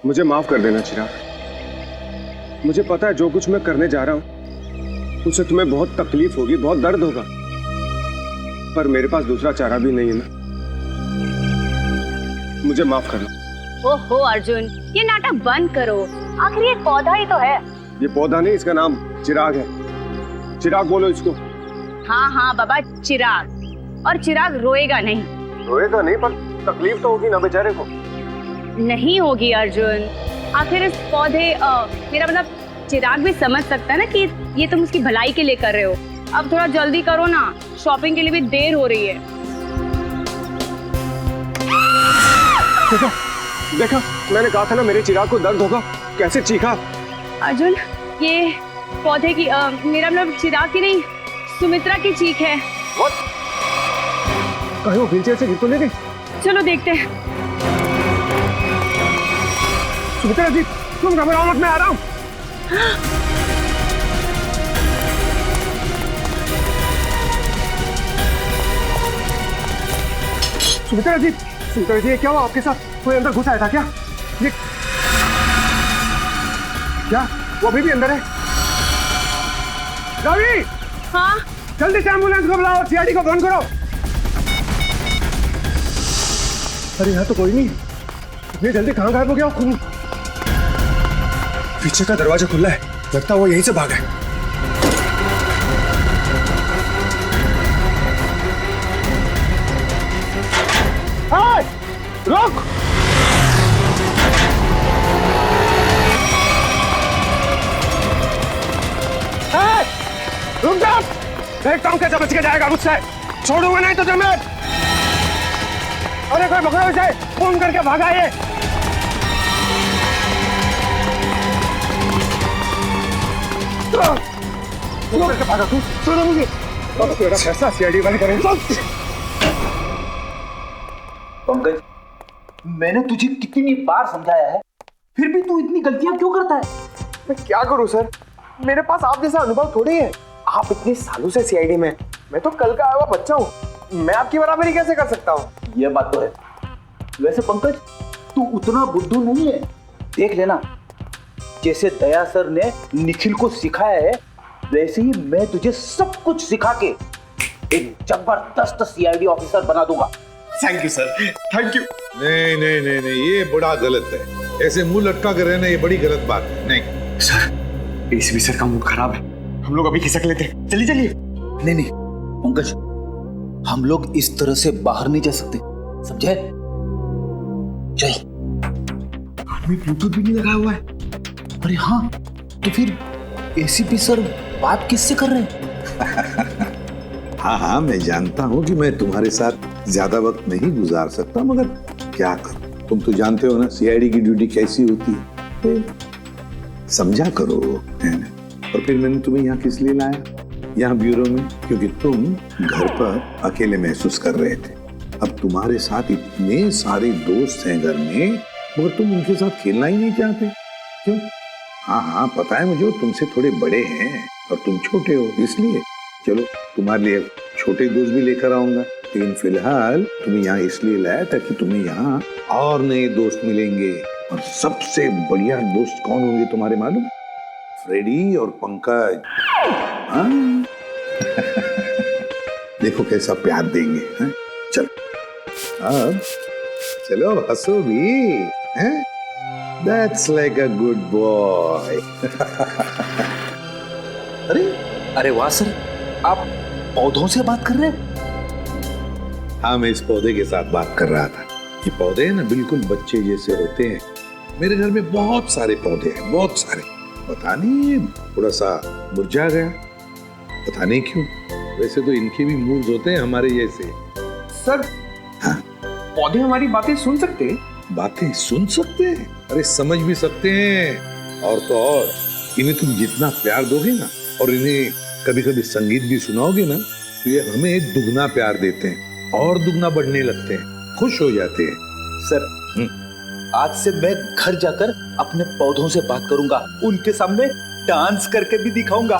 मुझे माफ कर देना चिराग। मुझे पता है जो कुछ मैं करने जा रहा हूँ उससे तुम्हें बहुत तकलीफ होगी, बहुत दर्द होगा, पर मेरे पास दूसरा चारा भी नहीं है ना। मुझे माफ करना। ओहो अर्जुन, ये नाटक बंद करो। आखिर ये पौधा ही तो है। ये पौधा नहीं, इसका नाम चिराग है। चिराग बोलो इसको। हाँ हाँ बाबा, चिराग। और चिराग रोएगा नहीं। रोएगा नहीं, पर तकलीफ तो होगी ना बेचारे को। नहीं होगी अर्जुन। आखिर इस पौधे मेरा मतलब चिराग भी समझ सकता है ना कि ये तुम उसकी भलाई के लिए कर रहे हो। अब थोड़ा जल्दी करो ना, शॉपिंग के लिए भी देर हो रही है। देखा देखा, मैंने कहा था ना मेरे चिराग को दर्द होगा। कैसे चीखा। अर्जुन, ये पौधे की मेरा मतलब चिराग की नहीं, सुमित्रा की चीख है। कहीं वो व्हीलचेयर से गिर तो नहीं गई? चलो देखते हैं। सुमित्रा जी, तुम घबराओ मत, मैं आ रहा हूँ। सुमित्रा जी, ये क्या हुआ आपके साथ? कोई अंदर घुस आया था क्या? ये क्या वो अभी भी अंदर है? रवि! हाँ? जल्दी से एम्बुलेंस को बुलाओ, सीआईडी को फोन करो। अरे यहाँ तो कोई नहीं। इतनी जल्दी कहाँ गायब हो गया? पीछे का दरवाजा खुला है, लगता है वो यहीं से भागा है। रुक! रुक जा! देखता हूँ कैसे बच के जाएगा मुझसे। छोड़ूंगा नहीं तुझे मैं। अरे कोई पकड़ो इसे, फोन करके भागा ये। फोन करके भागा तू। सुनो मुझे, अब तेरा फैसला सीआईडी वाले करेंगे। पंकज, मैंने तुझे कितनी बार समझाया है, फिर भी तू इतनी गलतियां क्यों करता है? मैं क्या करूं सर, मेरे पास आप जैसा अनुभव थोड़ी है। आप इतने सालों से सीआईडी में, मैं तो कल का आया हुआ बच्चा हूँ। मैं आपकी बराबरी कैसे कर सकता हूँ? यह बात तो है। वैसे पंकज, तू उतना बुद्धू नहीं है। देख लेना, जैसे दया सर ने निखिल को सिखाया है, वैसे ही मैं तुझे सब कुछ सिखा के एक जबरदस्त सीआईडी ऑफिसर बना दूंगा। Thank you sir, thank you. नहीं नहीं नहीं नहीं, ये बड़ा गलत है। ऐसे मुंह लटका कर रहना ये बड़ी गलत बात है। नहीं सर, एसीपी सर का मूड खराब है, हम लोग अभी खिसक लेते। चलिए चलिए। नहीं नहीं पंकज, हम लोग इस तरह से बाहर नहीं जा सकते, समझे? चल। आदमी ब्लूटूथ भी नहीं लगाया हुआ है। अरे हाँ, तो फिर एसीपी सर बात किससे कर रहे हैं? हाँ हाँ, मैं जानता हूँ कि मैं तुम्हारे साथ ज्यादा वक्त नहीं गुजार सकता, मगर क्या करूं? तुम तो जानते हो ना सीआईडी की ड्यूटी कैसी होती है। समझा करो, है ना? और फिर मैंने तुम्हें यहाँ किस लिए लाया, यहाँ ब्यूरो में? क्योंकि तुम घर पर अकेले महसूस कर रहे थे। अब तुम्हारे साथ इतने सारे दोस्त हैं घर में, मगर तुम उनके साथ खेलना ही नहीं चाहते। क्यों? हाँ हाँ पता है मुझे, तुमसे थोड़े बड़े हैं और तुम छोटे हो, इसलिए। चलो तुम्हारे लिए छोटे दोस्त भी लेकर आऊंगा, लेकिन फिलहाल तुम्हें यहाँ इसलिए लाया ताकि तुम्हें यहाँ और नए दोस्त मिलेंगे। और सबसे बढ़िया दोस्त कौन होंगे तुम्हारे मालूम? फ्रेडी और पंकज। हाँ? देखो कैसा प्यार देंगे। हाँ? चलो अब चलो, हंसो भी हैं? That's like a good boy. अरे वाह सर, आप पौधों से बात कर रहे हैं? हाँ, मैं इस पौधे के साथ बात कर रहा था। ये पौधे ना बिल्कुल बच्चे जैसे होते हैं। मेरे घर में बहुत सारे पौधे हैं, बहुत सारे। पता नहीं थोड़ा सा मुरझा गया, पता नहीं क्यों। वैसे तो इनके भी मूड्स होते हैं हमारे जैसे। सर, हाँ? पौधे हमारी बातें सुन सकते हैं? बातें सुन सकते हैं? अरे समझ भी सकते हैं। और तो और इन्हें तुम जितना प्यार दोगे ना, और इन्हें कभी कभी संगीत भी सुनाओगे ना, तो ये हमें दुगना प्यार देते हैं और दुगना बढ़ने लगते हैं, खुश हो जाते हैं। सर, आज से मैं घर जाकर अपने पौधों से बात करूंगा, उनके सामने डांस करके भी दिखाऊंगा।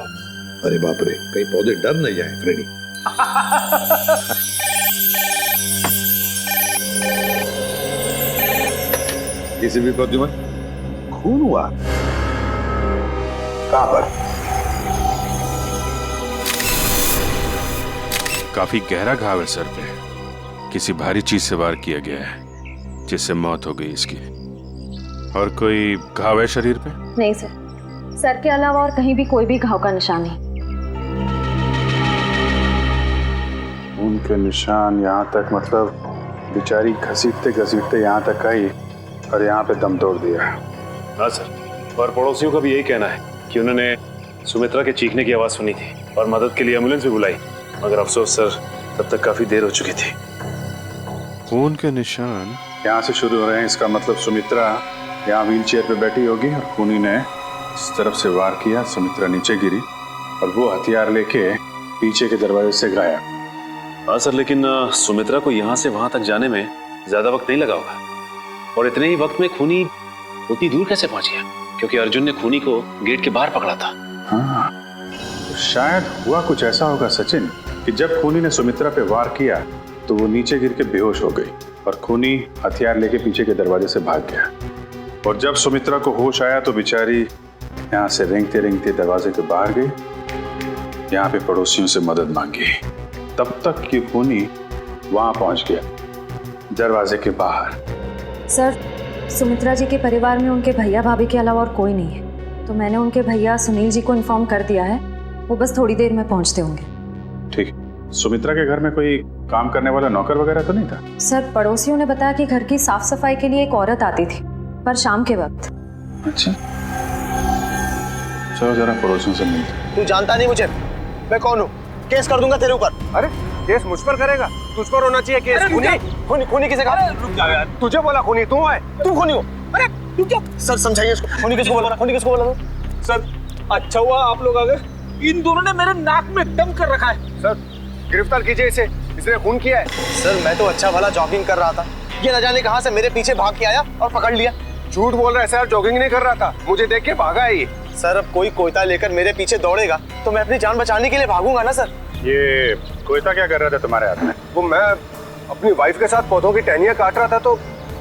अरे बाप रे, कहीं पौधे डर न जाए फ्रेडी। किसी भी प्रद्युमन, खून हुआ? कहां पर? काफी गहरा घाव है सर पे। किसी भारी चीज से वार किया गया है जिससे मौत हो गई इसकी। और कोई घाव है शरीर पे? नहीं सर, सर के अलावा और कहीं भी कोई भी घाव का निशान नहीं। उनके निशान यहाँ तक, मतलब बेचारी घसीटते घसीटते यहाँ तक आई और यहाँ पे दम तोड़ दिया। हाँ सर, और पड़ोसियों का भी यही कहना है कि उन्होंने सुमित्रा के चीखने की आवाज़ सुनी थी और मदद के लिए एम्बुलेंस भी बुलाई, मगर अफसोस सर तब तक काफ़ी देर हो चुकी थी। खून के निशान यहाँ से शुरू हो रहे हैं, इसका मतलब सुमित्रा यहाँ व्हील चेयर पर बैठी होगी और खूनी ने इस तरफ से वार किया, सुमित्रा नीचे गिरी और वो हथियार लेके पीछे के दरवाजे से गायब। हाँ सर, लेकिन सुमित्रा को यहाँ से वहाँ तक जाने में ज़्यादा वक्त नहीं लगा होगा, और इतने ही वक्त में खूनी उतनी दूर कैसे पहुँच गया? क्योंकि अर्जुन ने खूनी को गेट के बाहर पकड़ा था। हाँ, तो शायद हुआ कुछ ऐसा होगा सचिन कि जब खूनी ने सुमित्रा पे वार किया तो वो नीचे गिर के बेहोश हो गई और खूनी हथियार लेके पीछे के दरवाजे से भाग गया। और जब सुमित्रा को होश आया तो बेचारी यहाँ से रेंगते रेंगते दरवाजे के बाहर गई, यहाँ पे पड़ोसियों से मदद मांगी। तब तक ये खूनी वहां पहुंच गया दरवाजे के बाहर। सर, सुमित्रा जी के परिवार में उनके भैया भाभी के अलावा और कोई नहीं है, तो मैंने उनके भैया सुनील जी को इन्फॉर्म कर दिया है, वो बस थोड़ी देर में पहुंचते होंगे। ठीक। सुमित्रा के घर में कोई काम करने वाला नौकर वगैरह तो नहीं था? सर, पड़ोसियों ने बताया कि घर की साफ सफाई के लिए एक औरत आती थी, पर शाम के वक्त। अच्छा, चलो जरा पड़ोसियों से मिलते। तू जानता नहीं मुझे, मैं कौन हूँ? केस कर दूंगा तेरे ऊपर। अरे केस मुझ पर करेगा? तुझ पर होना चाहिए केस। खूनी खूनी किसे कहा? रुक जा यार, तुझे बोला खूनी तू है। तू खूनी हो? अरे तू क्या? सर समझाइए इसको, खूनी किसको बोला? खूनी किसको बोला? सर अच्छा हुआ आप लोग आ गए, इन दोनों ने मेरे नाक में दम कर रखा है। सर गिरफ्तार कीजिए इसे, इसने खून किया है। सर मैं तो अच्छा भला जॉगिंग कर रहा था, ये न जाने कहां से मेरे पीछे भाग के आया और पकड़ लिया। झूठ बोल रहा है सर, जॉगिंग नहीं कर रहा था, मुझे देख के भागा है ये। सर अब कोई कोयता लेकर मेरे पीछे दौड़ेगा तो मैं अपनी जान बचाने के लिए भागूंगा ना सर। ये कोयता क्या कर रहा था तुम्हारे हाथ में? वो मैं अपनी वाइफ के साथ पौधों की टहनियां काट रहा था तो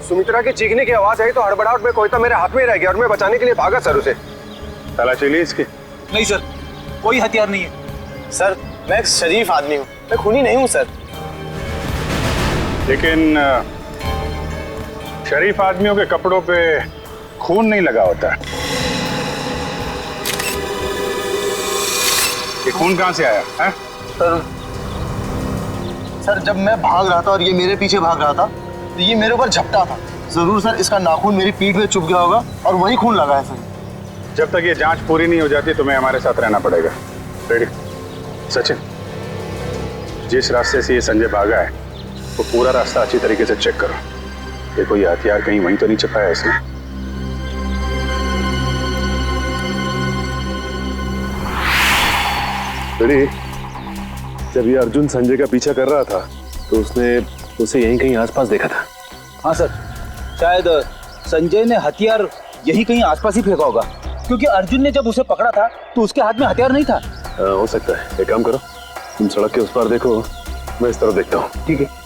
सुमित्रा के चीखने की आवाज आई तो हड़बड़ाहट में कोयता मेरे हाथ में रह गया और मैं बचाने के लिए भागा सर उसे। तलाशी ली इसकी? नहीं सर, कोई हथियार नहीं है। सर मैं एक शरीफ आदमी हूँ, मैं खूनी नहीं हूँ सर। लेकिन शरीफ आदमियों के कपड़ों पे खून नहीं लगा होता। ये खून कहाँ से आया है? सर जब मैं भाग रहा था और ये मेरे पीछे भाग रहा था तो ये मेरे ऊपर झपटा था। जरूर सर इसका नाखून मेरी पीठ में चुभ गया होगा और वही खून लगा है सर। जब तक ये जांच पूरी नहीं हो जाती तुम्हें हमारे साथ रहना पड़ेगा। रेडी? सचिन, जिस रास्ते से ये संजय भागा है वो पूरा रास्ता अच्छी तरीके से चेक करो। देखो ये हथियार कहीं वहीं तो नहीं छिपाया इसने। रेडी? जब ये अर्जुन संजय का पीछा कर रहा था तो उसने उसे यहीं कहीं आसपास देखा था। हाँ सर, शायद संजय ने हथियार यही कहीं आसपास ही फेंका होगा, क्योंकि अर्जुन ने जब उसे पकड़ा था तो उसके हाथ में हथियार नहीं था। हो सकता है। एक काम करो, तुम सड़क के उस पार देखो, मैं इस तरफ देखता हूँ। ठीक है।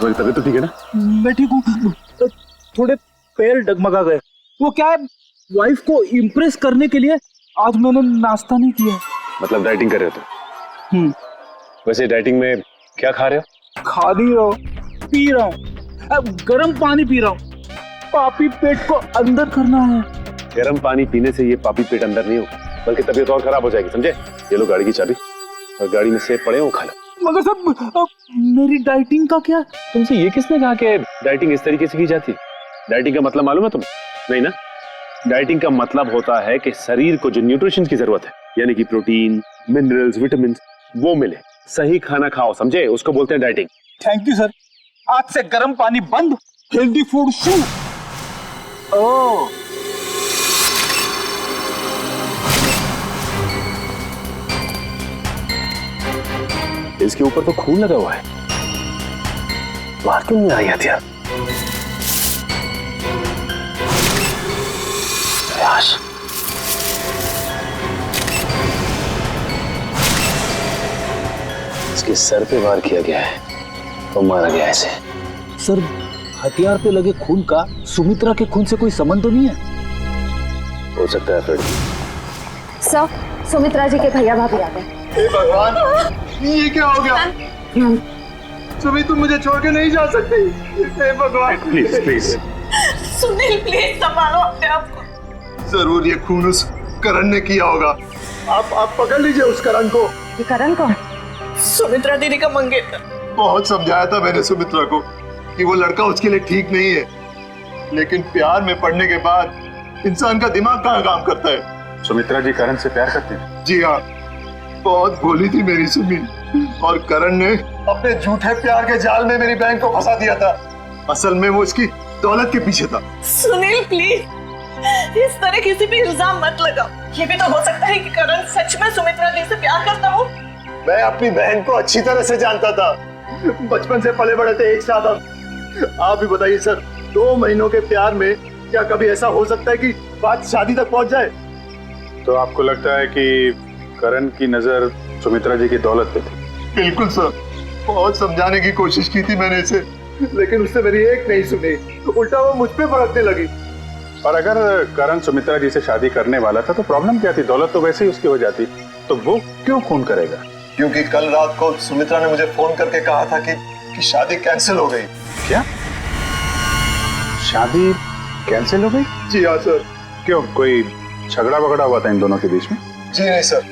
तुम्हारी तबीयत तो ठीक है ना? मैं ठीक हूँ, थोड़े पैर डगमगा गए। वो क्या है, वाइफ को इम्प्रेस करने के लिए आज मैंने नाश्ता नहीं किया। मतलब डाइटिंग कर रहे हो तुम? वैसे डाइटिंग में क्या खा रहे हो? खा नहीं रहा हूँ, पी रहा हूँ। अब गर्म पानी पी रहा हूँ, पापी पेट को अंदर करना है। गर्म पानी पीने से ये पापी पेट अंदर नहीं होगा, बल्कि तबीयत और खराब हो जाएगी, समझे? ये लो गाड़ी की चाबी, और गाड़ी में सेब पड़े हो खा लो। मगर सर मेरी डाइटिंग का क्या? तुमसे ये किसने कहा कि डाइटिंग इस तरीके से की जाती है? डाइटिंग का मतलब मालूम है तुम्हें? नहीं ना? डाइटिंग का मतलब होता है कि शरीर को जो न्यूट्रिशन की जरूरत है, यानी कि प्रोटीन, मिनरल्स, विटामिन, वो मिले। सही खाना खाओ, समझे? उसको बोलते हैं डाइटिंग। थैंक यू सर, आज से गर्म पानी बंद, हेल्दी फूड शुरू। ओह इसके ऊपर तो खून लगा हुआ है, बाहर क्यों नहीं आई हथियार? उसके सर पे वार किया गया है, वो मारा गया ऐसे। सर हथियार पे लगे खून का सुमित्रा के खून से कोई संबंध तो नहीं है? हो सकता है फ्रेड। सर, सुमित्रा जी के भैया भाभी आ गए। हे भगवान, ये क्या हो गया? सुमी तुम मुझे छोड़ के नहीं जा सकती। हे भगवान प्लीज प्लीज। सुनील प्लीज संभालो अपने आप को। जरूर ये खून उस करण ने किया होगा। आप पकड़ लीजिए उस करण को। ये करण कौन? सुमित्रा दीदी का मंगेतर। बहुत समझाया था मैंने सुमित्रा को कि वो लड़का उसके लिए ठीक नहीं है, लेकिन प्यार में पड़ने के बाद इंसान का दिमाग कहाँ काम करता है। सुमित्रा जी करण से प्यार करती हैं? जी हाँ, बहुत भोली थी मेरी सुमी, और करण ने अपने झूठे प्यार के जाल में मेरी बहन को फंसा दिया था। असल में वो इसकी दौलत के पीछे था। सुनील प्लीज इस तरह किसी भी इल्जाम मत लगाओ। ये भी तो हो सकता है कि करण सच में सुमित्रा दी से प्यार करता हो। मैं अपनी बहन को अच्छी तरह से जानता था, बचपन से पले बड़े थे एक साथ। आप भी बताइए सर, 2 महीनों के प्यार में क्या कभी ऐसा हो सकता है कि बात शादी तक पहुंच जाए? तो आपको लगता है कि करण की नजर सुमित्रा जी की दौलत पे थी? बिल्कुल सर, बहुत समझाने की कोशिश की थी मैंने इसे, लेकिन उसने मेरी एक नहीं सुनी, उल्टा वो मुझ पे भड़कने लगी। और अगर करण सुमित्रा जी से शादी करने वाला था तो प्रॉब्लम क्या थी? दौलत तो वैसे ही उसकी हो जाती, तो वो क्यों खून करेगा? क्योंकि कल रात को सुमित्रा ने मुझे फोन करके कहा था कि शादी कैंसिल हो गई। क्या? शादी कैंसिल हो गई? जी हाँ सर। क्यों, कोई झगड़ा वगड़ा हुआ था इन दोनों के बीच में? जी नहीं सर,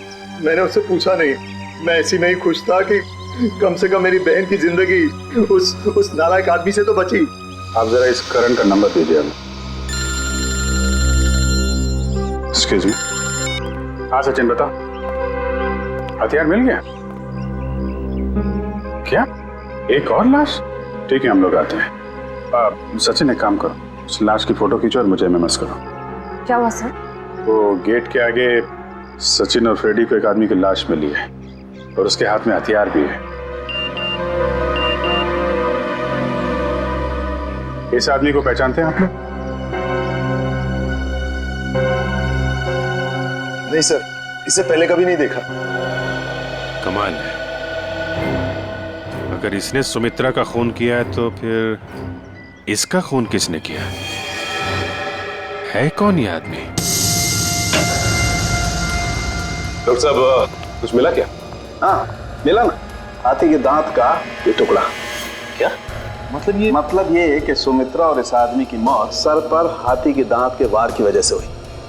मैंने उससे पूछा नहीं। मैं ऐसी में ही खुश था कि कम से कम मेरी बहन की जिंदगी उस नालायक आदमी से तो बची। आप जरा इस करण का नंबर दीजिए हमें। Excuse me. हाँ सचिन बताओ, हथियार मिल गया? क्या एक और लाश? ठीक है हम लोग आते हैं। सचिन एक काम करो, उस लाश की फोटो खींचो और मुझे एमएमएस करो। क्या हुआ सर? वो गेट के आगे सचिन और फ्रेडी को एक आदमी की लाश मिली है और उसके हाथ में हथियार भी है। इस आदमी को पहचानते हैं आप लोग? नहीं सर, इसे पहले कभी नहीं देखा। कमाल है, अगर इसने सुमित्रा का खून किया है तो फिर इसका खून किसने किया? है कौन ये आदमी? डॉक्टर साहब कुछ मिला क्या? हाँ मिला ना, हाथी के दांत का ये टुकड़ा। क्या मतलब ये है कि सुमित्रा और इस आदमी की मौत सर पर हाथी के दांत के वार की वजह से हुई।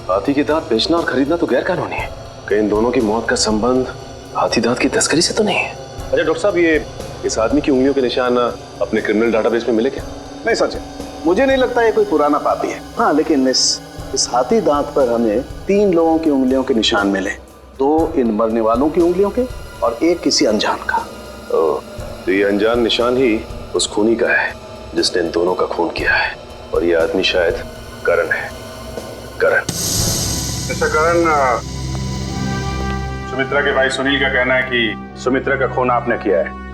हाथी के दांत बेचना और खरीदना तो गैर कानूनी है। कहीं इन दोनों की मौत का संबंध हाथी दांत की तस्करी से तो नहीं है? अच्छा डॉक्टर साहब, ये इस आदमी की उंगलियों के निशान अपने क्रिमिनल डाटाबेस में मिले क्या? नहीं सच, मुझे नहीं लगता ये कोई पुराना पापी है। हाँ लेकिन इस हाथी दांत पर हमें 3 लोगों की उंगलियों के निशान मिले, 2 इन मरने वालों की उंगलियों के और 1 किसी अनजान का। तो ये अनजान निशान ही उस खूनी का है जिसने इन दोनों का खून किया है, और ये आदमी शायद करण है। करण। अच्छा करण, सुमित्रा के भाई सुनील का कहना है कि सुमित्रा का खून आपने किया है,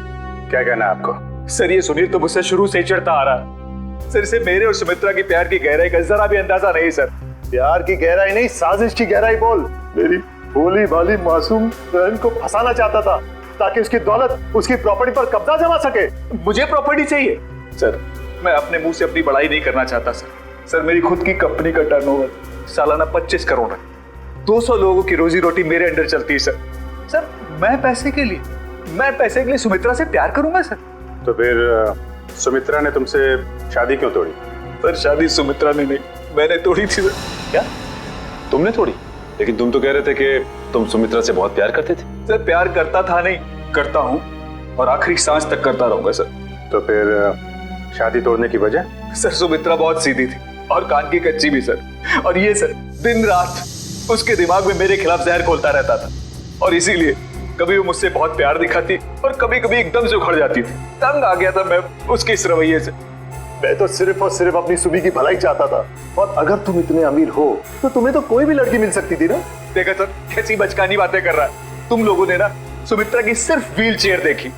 क्या कहना है आपको? सर ये सुनील तो मुझसे शुरू से ही चढ़ता आ रहा है। सर इसे मेरे और सुमित्रा की प्यार की गहराई का जरा भी अंदाजा नहीं सर। प्यार की गहराई नहीं, साजिश की गहराई बोल। मेरी भोली भाली मासूम बहन को फंसाना चाहता था ताकि उसकी दौलत, उसकी प्रॉपर्टी पर कब्जा जमा सके। मुझे प्रॉपर्टी चाहिए सर, मैं अपने मुंह से अपनी बड़ाई नहीं करना चाहता सर। सर मेरी खुद की कंपनी का टर्नओवर सालाना 25 करोड़ है। 200 लोगों की रोजी रोटी मेरे अंडर चलती है सर। सर मैं पैसे के लिए सुमित्रा से प्यार करूंगा सर? तो फिर सुमित्रा ने तुमसे शादी क्यों तोड़ी? सर शादी सुमित्रा ने नहीं, मैंने तोड़ी थी सर। क्या तुमने तोड़ी? लेकिन तुम तो कह रहे थे कि तुम सुमित्रा से बहुत प्यार करते थे। सर प्यार करता था नहीं, करता हूँ और आखिरी सांस तक करता रहूंगा सर। तो फिर शादी तोड़ने की वजह? सर सुमित्रा बहुत सीधी थी और कान की कच्ची भी सर। और ये सर दिन रात उसके दिमाग में मेरे खिलाफ जहर घोलता रहता था, और इसीलिए कभी वो मुझसे बहुत प्यार दिखाती और कभी कभी एकदम से उखड़ जाती थी। तंग आ गया था मैं उसके इस रवैये से। मैं तो सिर्फ और सिर्फ अपनी सुमी की भलाई चाहता था, और अगर तुम इतने अमीर हो तो तुम्हें तो कोई भी लड़की मिल सकती थी ना। देखा सर कैसी बचकानी बातें कर रहा है। तुम लोगों ने ना सुमित्रा की सिर्फ व्हील चेयर देखी,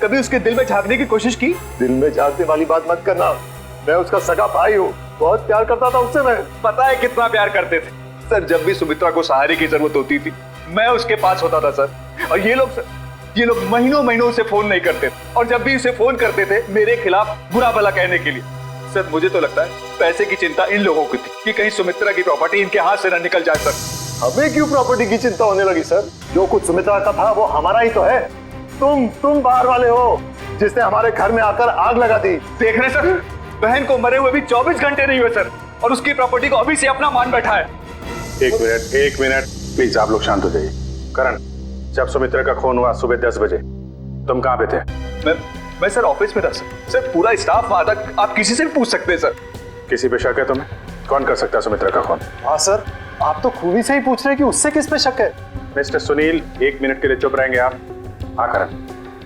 कभी उसके दिल में झांकने की कोशिश की? दिल में झांकने वाली बात मत करना, मैं उसका सगा भाई हूँ, बहुत प्यार करता था उससे। मैं पता है कितना प्यार करते थे सर। जब भी सुमित्रा को सहारे की जरूरत होती थी मैं उसके पास होता था सर। और ये लोग सर, ये लोग महीनों महीनों उसे फोन नहीं करते और जब भी उसे फोन करते थे मेरे खिलाफ बुरा भला कहने के लिए। सर मुझे तो लगता है पैसे की चिंता इन लोगों की थी कि कहीं सुमित्रा की प्रॉपर्टी इनके हाथ से न निकल जाए। सर हमें क्यों प्रॉपर्टी की चिंता होने लगी सर? जो कुछ सुमित्रा का था वो हमारा ही तो है। तुम बाहर वाले हो जिसने हमारे घर में आकर आग लगा दी। देख रहे सर, बहन को मरे हुए भी 24 घंटे नहीं हुए सर, और उसकी प्रॉपर्टी को अभी से अपना मान बैठा है। एक मिनट प्लीज, आप लोग शांत हो जाइए। करण, जब सुमित्रा का खून हुआ सुबह 10 बजे तुम कहाँ पे थे? मैं सर ऑफिस में था सर पूरा स्टाफ वहां था, आप किसी से भी पूछ सकते हैं सर। किसी पे शक है तुम्हें? कौन कर सकता है सुमित्रा का खून? हाँ सर, आप तो खूनी से ही पूछ रहे हैं कि उससे किस पे शक है। मिस्टर सुनील, 1 मिनट के लिए चुप रहेंगे आप? हाँ करण,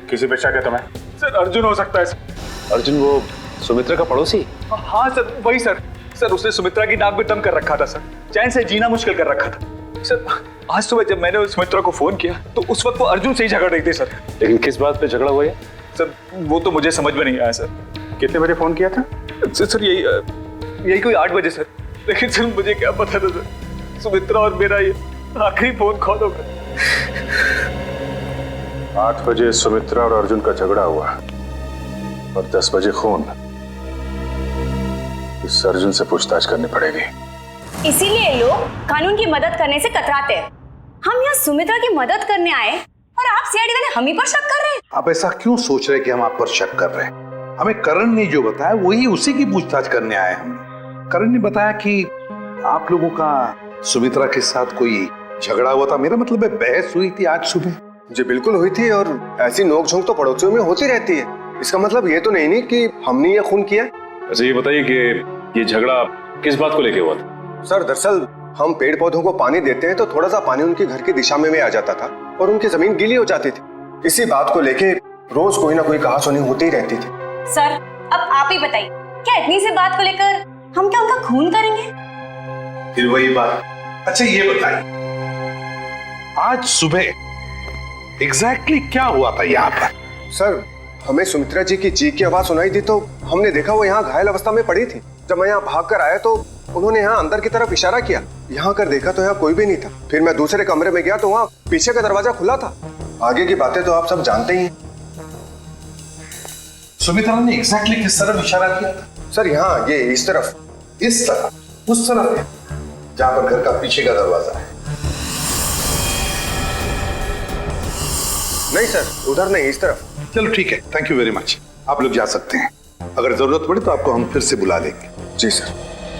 किसी पे शक है तुम्हें? सर अर्जुन हो सकता है सर। अर्जुन वो सुमित्रा का पड़ोसी? हाँ सर वही सर। सर उसने सुमित्रा की नाक में दम कर रखा था सर, चैन से जीना मुश्किल कर रखा था सर। आज सुबह जब मैंने सुमित्रा को फोन किया तो उस वक्त वो अर्जुन से ही झगड़ रही थी सर। लेकिन किस बात पे झगड़ा हुआ है सर? वो तो मुझे समझ में नहीं आया सर। कितने बजे फोन किया था? सर यही कोई 8 बजे सर। लेकिन सर मुझे क्या पता था सर, सुमित्रा और मेरा ये आखिरी फोन कॉल होगा। 8 बजे सुमित्रा और अर्जुन का झगड़ा हुआ और 10 बजे खून। इस अर्जुन से पूछताछ करनी पड़ेगी। इसीलिए लोग कानून की मदद करने से कतराते हैं। हम यहाँ सुमित्रा की मदद करने आए और आप सीआईडी वाले हम ही पर शक कर रहे हैं। आप ऐसा क्यों सोच रहे हैं कि हम आप पर शक कर रहे हैं? हमें करण ने जो बताया वही उसी की पूछताछ करने आए हम। करण ने बताया कि आप लोगों का सुमित्रा के साथ कोई झगड़ा हुआ था। मेरा मतलब है बहस हुई थी आज सुबह। जी बिल्कुल हुई थी, और ऐसी नोकझोंक तो पड़ोसियों में होती रहती है। इसका मतलब ये तो नहीं कि हमने ये खून किया। अच्छा ये बताइए कि ये झगड़ा किस बात को लेके हुआ था? सर दरअसल हम पेड़ पौधों को पानी देते हैं तो थोड़ा सा पानी उनके घर की दिशा में आ जाता था और उनकी जमीन गीली हो जाती थी। इसी बात को लेके रोज कोई ना कोई कहासुनी होती ही रहती थी। सर अब आप ही बताइए, क्या इतनी सी बात को लेकर हम क्या उनका खून करेंगे? फिर वही बात। अच्छा ये बताइए, आज सुबह एग्जैक्टली क्या हुआ था यहाँ पर? सर हमें सुमित्रा जी की चीख की आवाज सुनाई दी तो हमने देखा वो यहाँ घायल अवस्था में पड़ी थी। जब मैं यहाँ भाग कर आया तो उन्होंने यहाँ अंदर की तरफ इशारा किया। यहाँ कर देखा तो यहाँ कोई भी नहीं था। फिर मैं दूसरे कमरे में गया तो वहाँ पीछे का दरवाजा खुला था। आगे की बातें तो आप सब जानते ही हैं। सुमित्रा ने एग्जैक्टली किस तरफ इशारा किया था? सर यहाँ ये इस तरफ। इस तरफ? उस तरफ है जहाँ पर घर का पीछे का दरवाजा है? नहीं सर, उधर नहीं, इस तरफ। चलो ठीक है, थैंक यू वेरी मच। आप लोग जा सकते हैं। अगर जरूरत पड़े तो आपको हम फिर से बुला लेंगे। जी सर,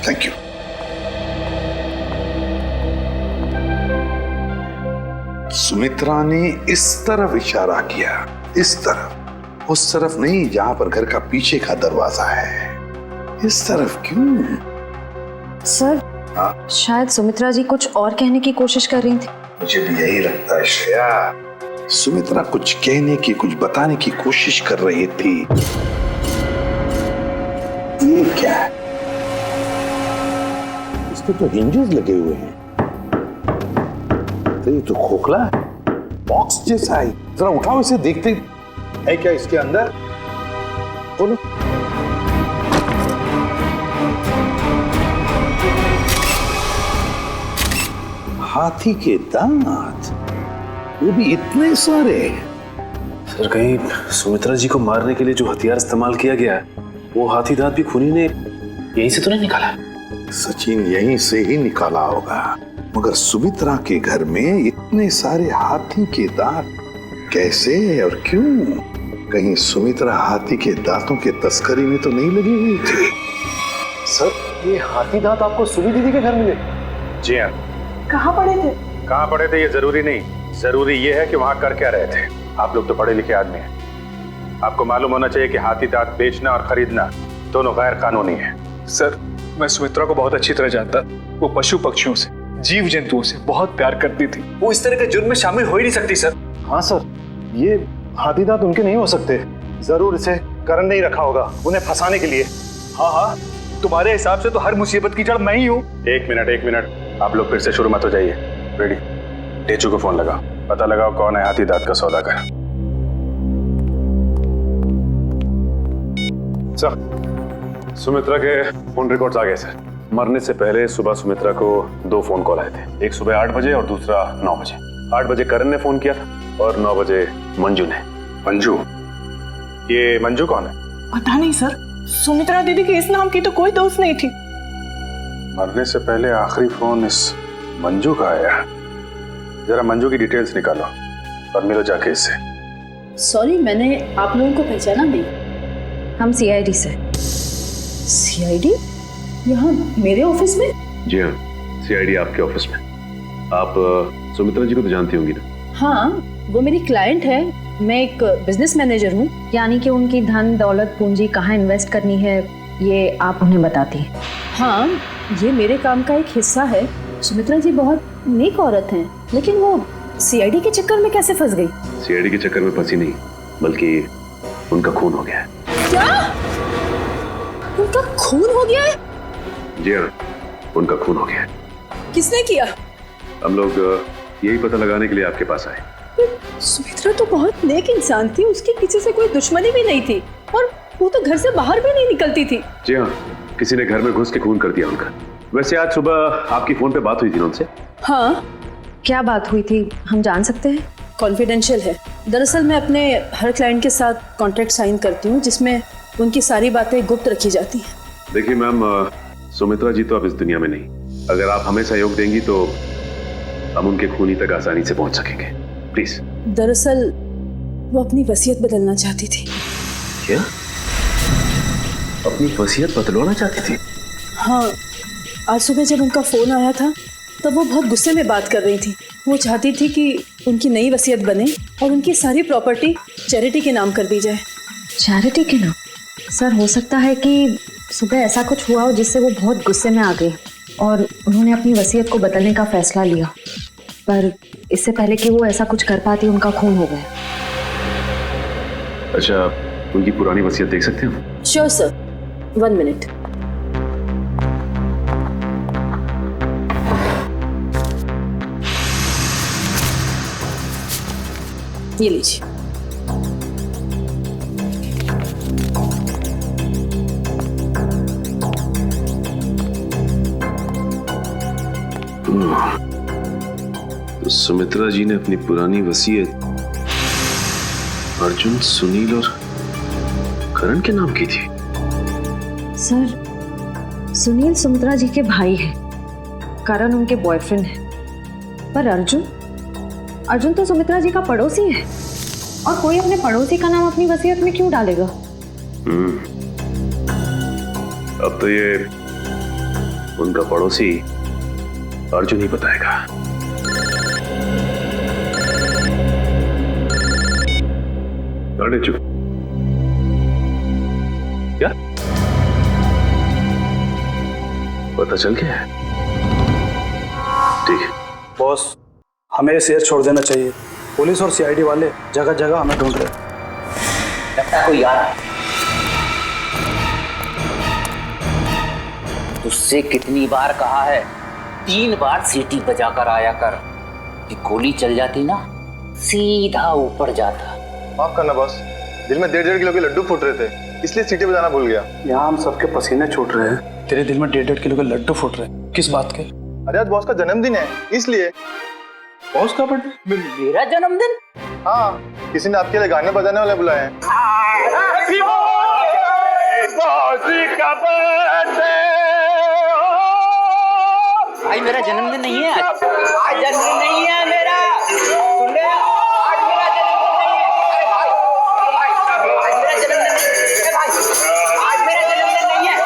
थैंक यू। सुमित्रा ने इस तरफ इशारा किया, इस तरफ, उस तरफ नहीं जहां पर घर का पीछे का दरवाजा है। इस तरफ क्यों? सर हाँ? शायद सुमित्रा जी कुछ और कहने की कोशिश कर रही थी। मुझे भी यही लगता है श्रेया। सुमित्रा कुछ कहने की, कुछ बताने की कोशिश कर रही थी। ये क्या है? इस पे तो हिंजेस लगे हुए हैं। तो ये तो खोखला है, बॉक्स जैसा है। जरा उठाओ इसे, देखते है क्या इसके अंदर। बोलो। हाथी के दांत, वो भी इतने सारे। सर कहीं सुमित्रा जी को मारने के लिए जो हथियार इस्तेमाल किया गया है वो हाथी दांत भी खूनी ने यहीं से तो नहीं निकाला? सचिन यहीं से ही निकाला होगा, मगर सुमित्रा के घर में इतने सारे हाथी के दांत कैसे और क्यों? कहीं सुमित्रा हाथी के दांतों के तस्करी में तो नहीं लगी हुई थी? सर ये हाथी दांत आपको सुनी दीदी के घर मिले? जी हाँ। कहाँ पड़े थे? कहाँ पड़े थे ये जरूरी नहीं, जरूरी ये है कि वहां कर क्या रहे थे। आप लोग तो पढ़े लिखे आदमी हैं, आपको मालूम होना चाहिए कि हाथी दांत बेचना और खरीदना दोनों गैर कानूनी है। सर मैं सुमित्रा को बहुत अच्छी तरह जानता। वो पशु पक्षियों से, जीव जंतुओं से बहुत प्यार करती थी। वो इस तरह के जुर्म में शामिल हो ही नहीं सकती सर। हाँ सर, ये हाथी दांत उनके नहीं हो सकते। जरूर इसे करण ने ही रखा होगा उन्हें फंसाने के लिए। हाँ हाँ, तुम्हारे हिसाब से तो हर मुसीबत की जड़ मैं ही हूँ। एक मिनट, आप लोग फिर से शुरू मत हो जाइए। रेडी, टेचू को फोन लगाओ, पता लगाओ कौन है हाथी दांत का सौदागर। सर सुमित्रा के फोन रिकॉर्ड्स आ गए सर। मरने से पहले सुबह सुमित्रा को 2 फोन कॉल आए थे, एक सुबह 8 बजे और दूसरा 9 बजे। 8 बजे करण ने फोन किया था और 9 बजे मंजू ने। मंजू? ये मंजू कौन है? पता नहीं सर, सुमित्रा दीदी के इस नाम की तो कोई दोस्त नहीं थी। मरने से पहले आखिरी फोन इस मंजू का आया। जरा मंजू की डिटेल्स निकालो और मिलो जाके इससे। सॉरी, मैंने आप लोगों को पहचाना नहीं। हम सीआईडी से। सीआईडी? यहाँ मेरे ऑफिस में? जी हाँ, सीआईडी आपके ऑफिस में। आप सुमित्रा जी को तो जानती होंगी ना? हाँ, वो मेरी क्लाइंट है। मैं एक बिजनेस मैनेजर हूँ। यानी कि उनकी धन दौलत पूंजी कहाँ इन्वेस्ट करनी है ये आप उन्हें बताती हैं? हाँ, ये मेरे काम का एक हिस्सा है। सुमित्रा जी बहुत नेक औरत हैं, लेकिन वो सीआईडी के चक्कर में कैसे फंस गई? सीआईडी के चक्कर में फंसी नहीं, बल्कि उनका खून हो गया है। क्या? उनका खून हो गया है? जी हाँ, उनका खून हो गया है। किसने किया? हम लोग यही पता लगाने के लिए आपके पास आए। सुमित्रा तो बहुत नेक इंसान थी, उसकी किसी से कोई दुश्मनी भी नहीं थी और वो तो घर से बाहर भी नहीं निकलती थी। जी हाँ, किसी ने घर में घुस के खून कर दिया उनका। वैसे आज सुबह आपकी फोन पे बात हुई थी ना उनसे? हाँ। क्या बात हुई थी, हम जान सकते हैं? कॉन्फिडेंशियल है। दरअसल मैं अपने हर क्लाइंट के साथ कॉन्ट्रैक्ट साइन करती हूँ जिसमें उनकी सारी बातें गुप्त रखी जाती हैं। देखिए मैम, सुमित्रा जी तो अब इस दुनिया में नहीं। अगर आप हमें सहयोग देंगी तो हम उनके खूनी तक आसानी से पहुंच सकेंगे। प्लीज। दरअसल वो अपनी वसीयत बदलना चाहती थी। क्या? अपनी वसीयत बदलवाना चाहती थी? हाँ, आज सुबह जब उनका फोन आया था तब वो बहुत गुस्से में बात कर रही थी। वो चाहती थी कि उनकी नई वसीयत बने और उनकी सारी प्रॉपर्टी चैरिटी के नाम कर दी जाए। चैरिटी के नाम? सर, हो सकता है कि सुबह ऐसा कुछ हुआ हो जिससे वो बहुत गुस्से में आ गई और उन्होंने अपनी वसीयत को बदलने का फैसला लिया, पर इससे पहले कि वो ऐसा कुछ कर पाती उनका खून हो गया। अच्छा, उनकी पुरानी वसीयत देख सकते हैं? Sure sir, 1 minute. ये लीजिए। तो सुमित्रा जी ने अपनी पुरानी वसीयत अर्जुन, सुनील और करण के नाम की थी। सर, सुनील सुमित्रा जी के भाई हैं, करण उनके बॉयफ्रेंड है, पर अर्जुन तो सुमित्रा जी का पड़ोसी है और कोई अपने पड़ोसी का नाम अपनी वसीयत में क्यों डालेगा? अब तो ये उनका पड़ोसी अर्जुन ही बताएगा। अरे चुप। क्या पता चल गया है? ठीक है बॉस, हमें ये शहर छोड़ देना चाहिए। पुलिस और सीआईडी वाले जगह जगह हमें ढूंढ रहे। लगता है कोई आ रहा है। तुझसे कितनी बार कहा है, 3 बार सीटी बजाकर आया कर। कि गोली चल जाती ना, सीधा ऊपर जाता। माफ करना बॉस, दिल में 1.5 किलो के लड्डू फूट रहे थे, इसलिए सीटी बजाना भूल गया। यहाँ हम सबके पसीने छूट रहे हैं, तेरे दिल में 1.5 किलो के लड्डू फूट रहे हैं। किस बात के? अरे आज बॉस का जन्मदिन है, इसलिए। बॉस का बर्थडे? मेरा जन्मदिन? हाँ, किसी ने आपके लिए गाने बजाने वाले बुलाए हैं। भाई मेरा जन्मदिन नहीं है आज जन्मदिन नहीं है मेरा। सुन ले, आज मेरा जन्मदिन नहीं है। अरे भाई आज मेरा जन्मदिन नहीं है। भाई आज मेरा जन्मदिन नहीं है।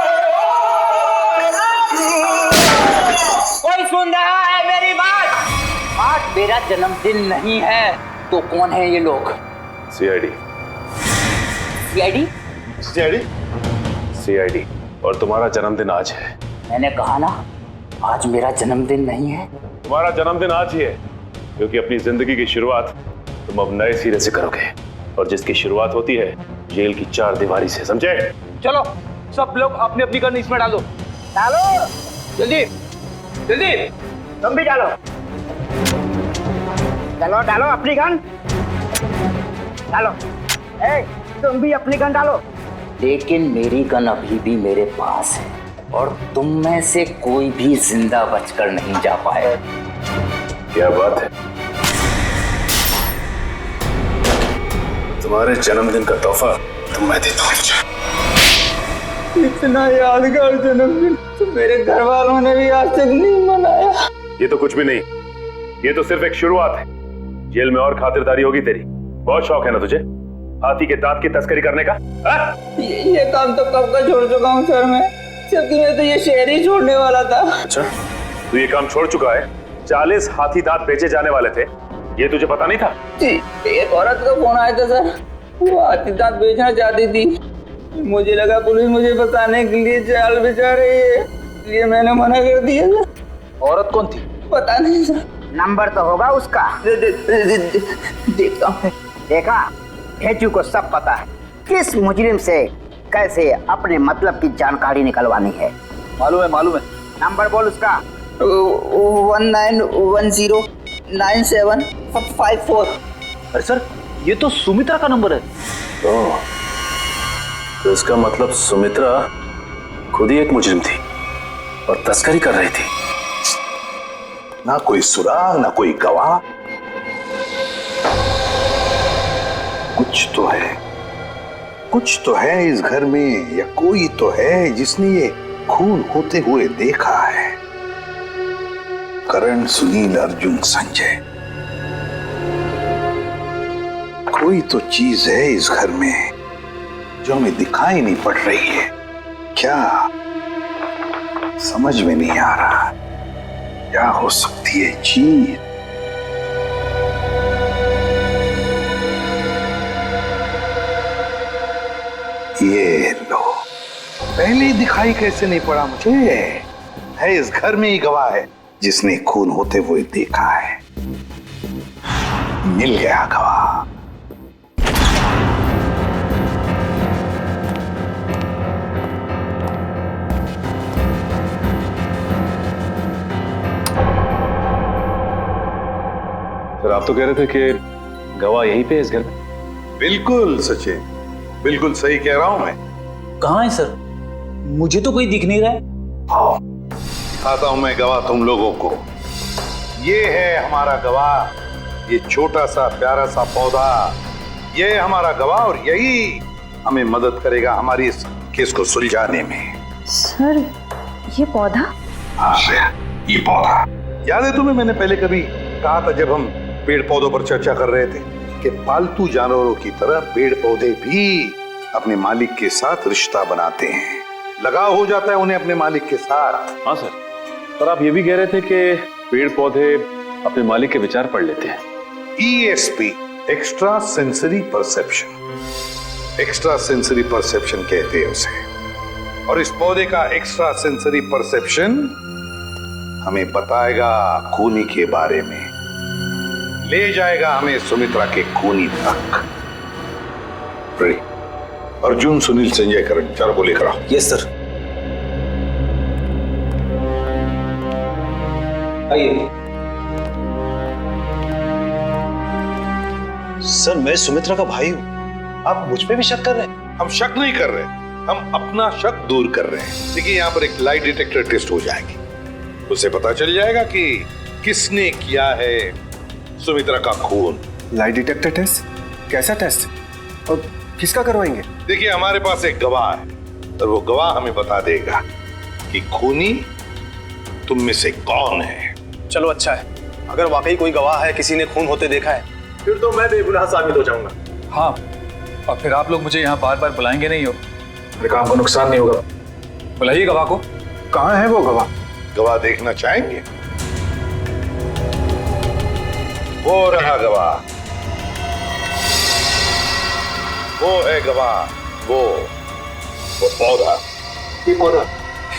कोई सुन रहा है मेरी बात? आज मेरा जन्मदिन नहीं है। तो कौन है ये लोग? सीआईडी। सीआईडी? सीआईडी? सीआईडी। और तुम्हारा जन्मदिन आज है। मैंने कहा ना, आज मेरा जन्मदिन नहीं है। तुम्हारा जन्मदिन आज ही है, क्योंकि अपनी जिंदगी की शुरुआत तुम अब नए सिरे से करोगे, और जिसकी शुरुआत होती है जेल की 4 दीवारी से, समझे? चलो सब लोग अपनी अपनी गन इसमें डालो। डालो जल्दी जल्दी, तुम भी डालो। डालो डालो अपनी गन डालो। ए, तुम भी अपनी गन डालो। लेकिन मेरी गन अभी भी मेरे पास है और तुम में से कोई भी जिंदा बचकर नहीं जा पाए। क्या बात है? तुम्हारे जन्मदिन का तोहफा तो मैं देता हूँ। इतना यादगार जन्मदिन तो मेरे घर वालों ने भी आज तक नहीं मनाया। ये तो कुछ भी नहीं, ये तो सिर्फ एक शुरुआत है। जेल में और खातिरदारी होगी तेरी। बहुत शौक है ना तुझे हाथी के दांत की तस्करी करने का? ये काम तो कब का छोड़ चुका हूँ सर मैं, जबकि मैं तो ये शहर ही छोड़ने वाला था। अच्छा, तू ये काम छोड़ चुका है? 40 हाथी दांत बेचे जाने वाले थे, ये तुझे पता नहीं था? जी, एक औरत का फोन आया था सर, वो हाथी दांत बेचना चाहती थी। मुझे लगा पुलिस मुझे बताने के लिए जाल बिछा रही है, इसलिए मैंने मना कर दिया सर। औरत कौन थी? पता नहीं सर। नंबर तो होगा उसका। देखता हूँ। देखा, भेजू को सब पता है किस मुजरिम से कैसे अपने मतलब की जानकारी निकलवानी है। मालूम है। नंबर बोल उसका। 19109754। अरे सर, ये तो सुमित्रा का नंबर है। तो इसका मतलब सुमित्रा खुद ही एक मुजरिम थी और तस्करी कर रही थी। ना कोई सुराग, ना कोई गवाह। कुछ तो है इस घर में, या कोई तो है जिसने ये खून होते हुए देखा है। करण, सुनील, अर्जुन, संजय, कोई तो चीज है इस घर में जो हमें दिखाई नहीं पड़ रही है। क्या समझ में नहीं आ रहा, क्या हो सकती है चीज? ये लो, पहले ही दिखाई कैसे नहीं पड़ा मुझे? है इस घर में ही गवाह है जिसने खून होते हुए देखा है। मिल गया गवाह। सर, आप तो कह रहे थे कि गवाह यहीं पे है इस घर में? बिल्कुल सचिन, बिल्कुल सही कह रहा हूं मैं। कहाँ है सर? मुझे तो कोई दिख नहीं रहा है। आओ, दिखाता हूं मैं गवाह तुम लोगों को। ये है हमारा गवाह, ये छोटा सा प्यारा सा पौधा, ये है हमारा गवाह और यही हमें मदद करेगा हमारी इस केस को सुलझाने में। सर, ये पौधा? हाँ, ये पौधा याद है तुम्हें? मैंने पहले कभी कहा था जब हम पेड़ पौधों पर चर्चा कर रहे थे कि पालतू जानवरों की तरह पेड़ पौधे भी अपने मालिक के साथ रिश्ता बनाते हैं, लगाव हो जाता है उन्हें अपने मालिक के साथ। हाँ सर, पर आप ये भी कह रहे थे कि पेड़ पौधे अपने मालिक के विचार पढ़ लेते हैं। ESP, extra sensory perception, extra sensory perception कहते हैं उसे। और इस पौधे का एक्स्ट्रा सेंसरी परसेप्शन हमें बताएगा खूनी के बारे में, ले जाएगा हमें सुमित्रा के खूनी तक। अर्जुन, सुनील, संजय, करण, चारों को लेकर आओ। Yes sir. आइए। सर, मैं सुमित्रा का भाई हूं, आप मुझ पे भी शक कर रहे हैं? हम शक नहीं कर रहे, हम अपना शक दूर कर रहे हैं। देखिए, यहाँ पर एक लाई डिटेक्टर टेस्ट हो जाएगी, उसे पता चल जाएगा कि किसने किया है सुमित्रा का खून। Lie detector test? कैसा टेस्ट और किसका करवाएंगे? देखिए, हमारे पास एक गवाह है और वो गवाह हमें बता देगा कि खूनी तुम में से कौन है। चलो अच्छा है, अगर वाकई कोई गवाह है, किसी ने खून होते देखा है, फिर तो मैं बेगुनाह साबित हो जाऊंगा। हाँ, और फिर आप लोग मुझे यहाँ बार बार बुलाएंगे नहीं हो, मेरे काम को नुकसान नहीं होगा। बुलाइए गवाह को। कहाँ है वो गवाह? गवाह देखना चाहेंगे? वो रहा गवाह, वो है गवाह, वो पौधा। ये पौधा,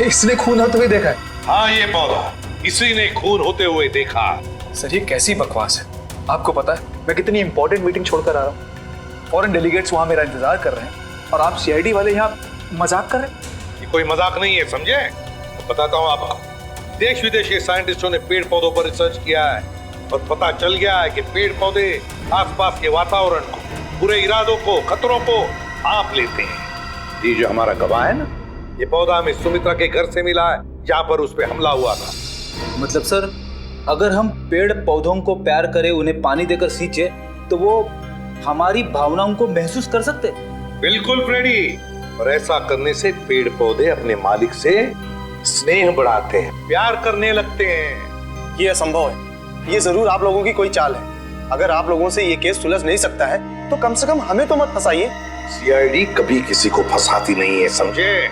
इसने खून होते हुए देखा है? हाँ, ये पौधा इसी ने खून होते हुए देखा। सर, ये कैसी बकवास है? आपको पता है मैं कितनी इंपॉर्टेंट मीटिंग छोड़कर आ रहा हूँ, फॉरेन डेलीगेट्स वहां मेरा इंतजार कर रहे हैं और आप CID वाले यहाँ मजाक कर रहे हैं? ये कोई मजाक नहीं है, समझे? तो बताता हूँ आपको। देश विदेश के साइंटिस्टों ने पेड़ पौधों पर रिसर्च किया है और पता चल गया है कि पेड़ पौधे आसपास के वातावरण को, बुरे इरादों को, खतरों को भांप लेते हैं। ये जो हमारा गवाह है ना, ये पौधा हमें सुमित्रा के घर से मिला है जहाँ पर उस पर हमला हुआ था। मतलब सर, अगर हम पेड़ पौधों को प्यार करें, उन्हें पानी देकर सींचे, तो वो हमारी भावनाओं को महसूस कर सकते। बिल्कुल फ्रेडी, और ऐसा करने से पेड़ पौधे अपने मालिक से स्नेह बढ़ाते हैं, प्यार करने लगते हैं। ये असंभव है। ये जरूर आप लोगों की कोई चाल है। अगर आप लोगों से ये केस सुलझ नहीं सकता है तो कम से कम हमें तो मत फंसाइए। सीआईडी कभी किसी को फंसाती नहीं है, समझे?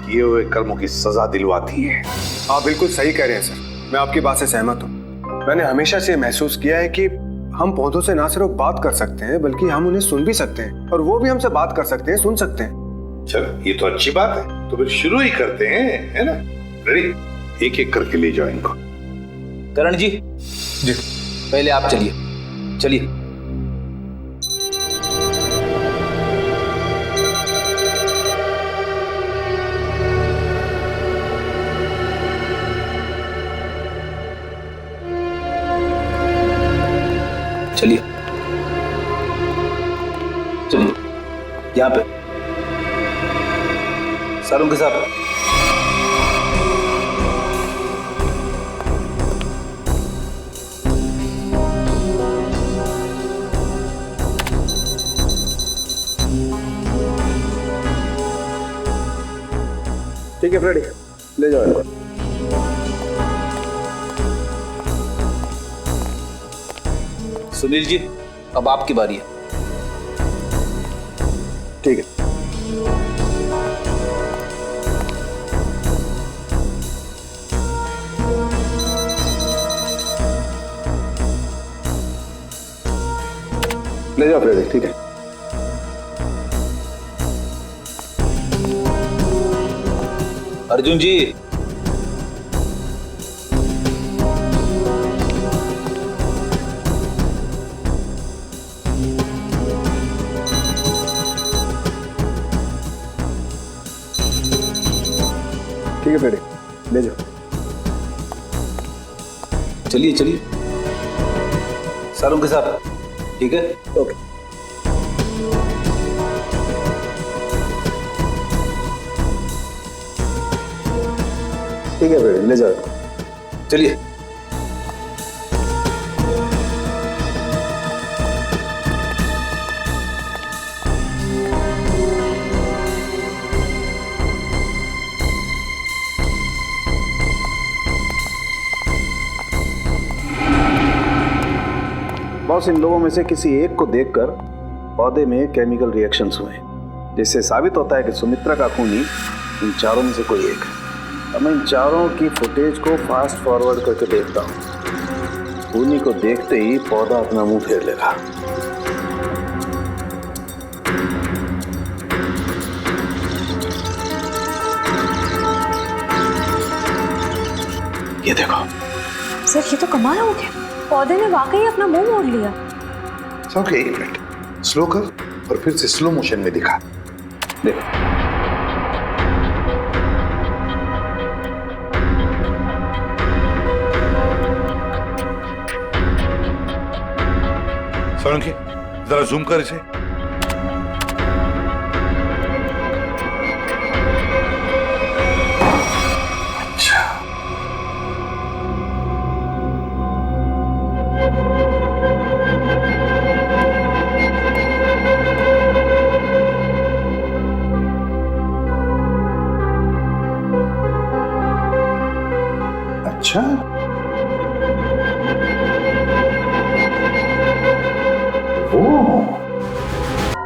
किए हुए कर्मों की सजा दिलवाती है। आप बिल्कुल सही कह रहे हैं सर, मैं आपकी बात से सहमत हूँ। मैंने हमेशा से महसूस किया है कि हम पौधों से ना सिर्फ बात कर सकते हैं बल्कि हम उन्हें सुन भी सकते हैं, और वो भी हमसे बात कर सकते हैं, सुन सकते हैं। चलो ये तो अच्छी बात है, तो फिर शुरू ही करते हैं, है ना? रेडी? एक एक करके ले जाओ इनको। करण जी, जी पहले आप चलिए, चलिए। चलिए चलिए, यहाँ पे सारों के साथ। ठीक है फ्रेडी, ले जाओ इनको। सुनील जी, अब आपकी बारी है। ठीक है। ले जाओ फ्रेडी, ठीक है। अर्जुन जी, ठीक है फ्रेडी, ले जाओ। चलिए चलिए, सारों के साथ। ठीक है, ओके। ठीक है फ्रेडी, ले जाओ। चलिए। बॉस, इन लोगों में से किसी एक को देखकर पौधे में केमिकल रिएक्शंस हुए, जिससे साबित होता है कि सुमित्रा का खूनी इन चारों में से कोई एक है। अब मैं इन चारों की फुटेज को फास्ट फॉरवर्ड करके देखता हूँ। खूनी को देखते ही पौधा अपना मुंह फेर लेगा। ये देखो सर, ये तो कमाल हो गया। पौधे ने वाकई अपना मुंह मोड़ लिया। ओके, एक मिनट, स्लो कर और फिर से स्लो मोशन में दिखा। देखो, सोलंकी, जरा जूम कर इसे। अच्छा, अच्छा,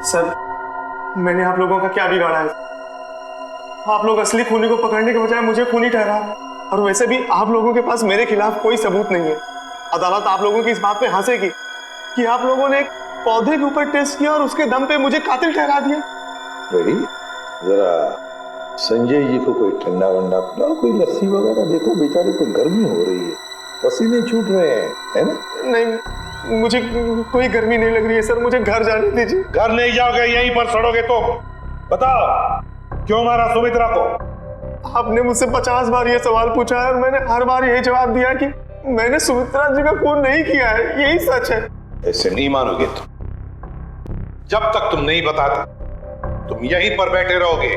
सर, मैंने आप लोगों का क्या बिगाड़ा है? आप लोग असली खूनी को पकड़ने के बजाय मुझे खूनी ठहरा, और वैसे भी आप लोगों के पास मेरे खिलाफ कोई सबूत नहीं है। अदालत आप लोगों की इस बात पे हंसेगी कि आप लोगों ने एक पौधे के ऊपर टेस्ट किया और उसके दम पे मुझे कातिल ठहरा दिया। रेडी? जरा संजय जी को कोई ठंडा वंडा पिलाओ, कोई लस्सी वगैरह। देखो बेचारे को गर्मी हो रही है, पसीने छूट रहे हैं, है ना? नहीं, मुझे कोई गर्मी नहीं लग रही है सर, मुझे घर जाने दीजिए। घर नहीं जाओगे, यहीं पर सड़ोगे। तो बताओ, क्यों मारा सुमित्रा को? आपने मुझसे 50 बार ये सवाल पूछा है और मैंने हर बार यही जवाब दिया कि मैंने सुमित्रा जी का खून नहीं किया है, यही सच है। ऐसे नहीं मानोगे तुम। जब तक तुम नहीं बताते तुम यहीं पर बैठे रहोगे।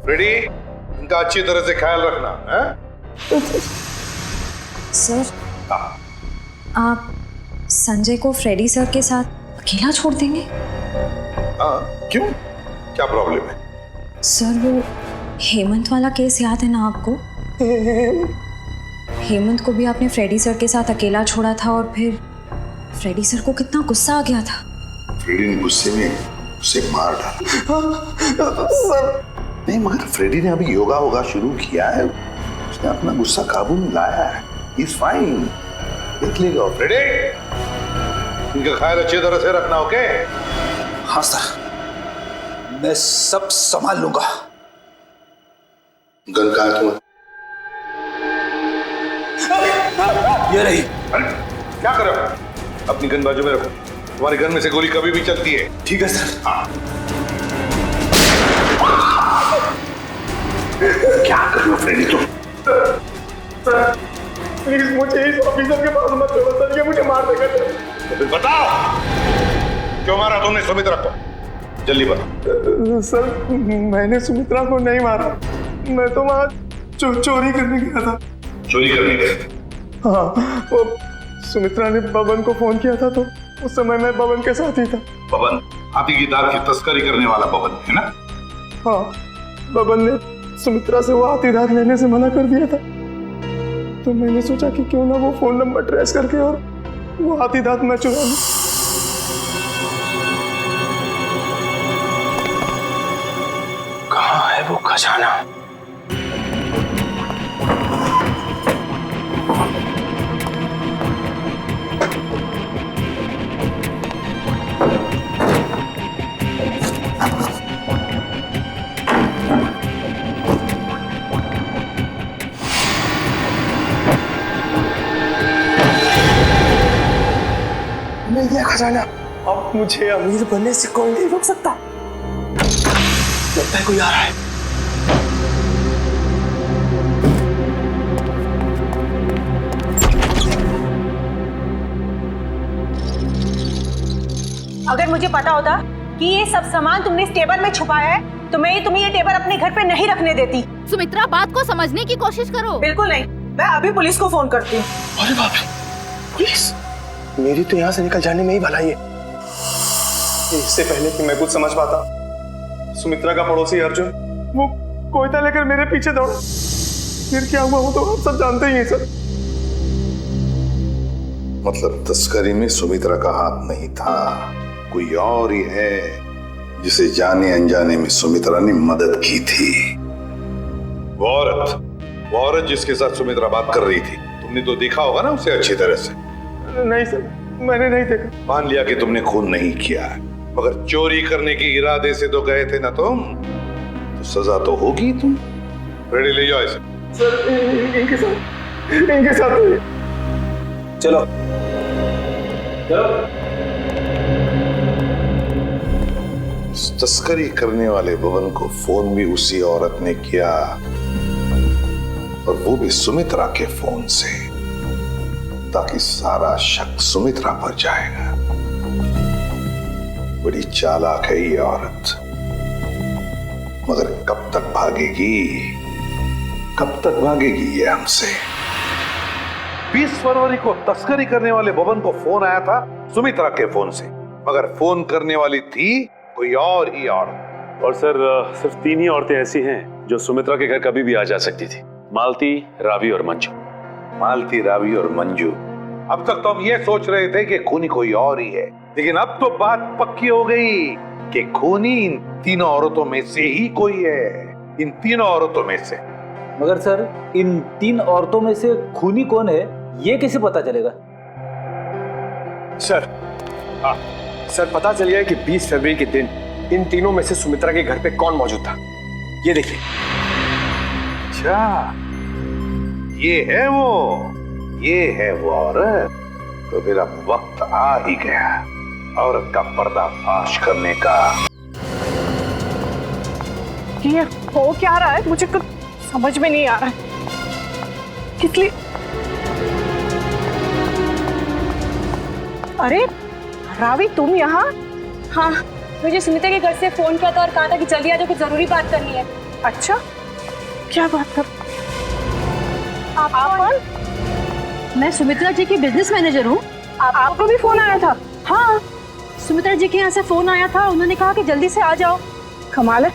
फ्रेडी, इनका अच्छी तरह से ख्याल रखना है? सर, आप संजय को फ्रेडी सर के साथ अकेला छोड़ देंगे? हाँ, क्यों? क्या प्रॉब्लम है? सर वो हेमंत वाला केस याद है ना आपको? हेमंत को भी आपने फ्रेडी सर के साथ अकेला छोड़ा था और फिर फ्रेडी सर को कितना गुस्सा आ गया था। फ्रेडी ने गुस्से में उसे मार डाला। सर नहीं, मगर फ्रेडी ने अभी योगा होगा शुरू किया है, उसने अपना गुस्सा काबू में लाया है। He's fine, देख लेगा। फ्रेडी, इनका ख्याल अच्छी तरह से रखना, ओके? हाँ सर, मैं सब संभाल लूंगा। गन कहाँ है तुम्हारा? ये रही। अरे क्या कर रहे हो? अपनी गन बाजू में रखो, तुम्हारी गन में से गोली कभी भी चलती है। ठीक है सर। हाँ। क्या कर रहे हो फ्रेडी तुम? सर प्लीज मुझे इस ऑफिसर के पास मत छोड़ो सर, ये मुझे मार देगा। तो फिर बताओ क्यों मारा तुमने सुमित्रा को? जल्दी बताओ। सर मैंने सुमित्रा को नहीं मारा, मैं तो वहाँ चोरी करने गया था। चोरी करने गए? हाँ, वो सुमित्रा ने बबन को फोन किया था तो उस समय मैं बबन के साथ ही था। बबन हाथी की दांत की तस्करी करने वाला बबन है ना? हाँ, बबन ने सुमित्रा से वो हाथी दांत लेने से मना कर दिया था, तो मैंने सोचा कि क्यों ना वो फोन नंबर ट्रेस करके और वो हाथी दांत मैं चुरा लूं। कहाँ है वो खजाना? मिल गया खजाना। अब मुझे अमीर बनने से कोई नहीं रोक सकता। लगता है कोई आ रहा है। अगर मुझे पता होता कि ये सब सामान तुमने इस टेबल में छुपाया है तो मैं तुम्हें ये टेबल अपने घर पे नहीं रखने देती। सुमित्रा, बात को समझने की कोशिश करो। बिल्कुल नहीं, मैं अभी पुलिस को फोन करती हूँ। अरे बाप रे, पुलिस? मेरी तो यहाँ से निकल जाने में ही भलाई है। इससे पहले कि मैं कुछ समझ पाता, सुमित्रा का पड़ोसी अर्जुन वो कोयता लेकर मेरे पीछे दौड़ा। फिर क्या हुआ वो तो आप सब जानते ही हैं सर। मतलब तस्करी में सुमित्रा का हाथ नहीं था, कोई और ही है जिसे जाने अनजाने में सुमित्रा ने मदद की थी। वो औरत जिसके साथ सुमित्रा बात कर रही थी, तुमने तो देखा होगा ना उसे अच्छी तरह से? नहीं सर, मैंने नहीं देखा। मान लिया कि तुमने खून नहीं किया, मगर चोरी करने के इरादे से तो गए थे ना तुम, तो सजा तो होगी तुम। रेडी, ले जाओ इसे। सर इनके साथ चलो तस्करी करने वाले बबन को फोन भी उसी औरत ने किया, और वो भी सुमित्रा के फोन से, ताकि सारा शक सुमित्रा पर जाएगा। बड़ी चालाक है ये औरत, मगर कब तक भागेगी ये हमसे? 20 फरवरी को तस्करी करने वाले बबन को फोन आया था सुमित्रा के फोन से, मगर फोन करने वाली थी कोई और ही औरत। और सर सिर्फ 3 ही औरतें ऐसी हैं जो सुमित्रा के घर कभी भी आ जा सकती थी। मालती, रावी और मंजू। मालती, रावी और मंजू। अब तक तो हम ये सोच रहे थे कि खूनी कोई और ही है, लेकिन अब तो बात पक्की हो गई कि खूनी इन तीनों औरतों में से ही कोई है। इन तीनों औरतों में से। मगर सर इन 3 औरतों में से खूनी कौन है ये कैसे पता चलेगा? सर सर पता चल गया कि 20 फरवरी के दिन इन तीनों में से सुमित्रा के घर पे कौन मौजूद था। ये देखिए। अच्छा, ये है वो औरत। तो फिर अब वक्त आ ही गया औरत का पर्दाफाश करने का। ये हो क्या रहा है, मुझे कुछ समझ में नहीं आ रहा है। किस लिए? अरे रावी, तुम यहाँ? हाँ, मुझे सुमित्रा के घर से फोन किया था और कहा था कि जल्दी आ जाओ, कुछ जरूरी बात करनी है। अच्छा, क्या बात कर? आप कौन? मैं सुमित्रा जी की बिजनेस मैनेजर हूँ। आपको भी फोन आया था? हाँ, सुमित्रा जी के यहाँ से फोन आया था, उन्होंने कहा कि जल्दी से आ जाओ। कमाल है,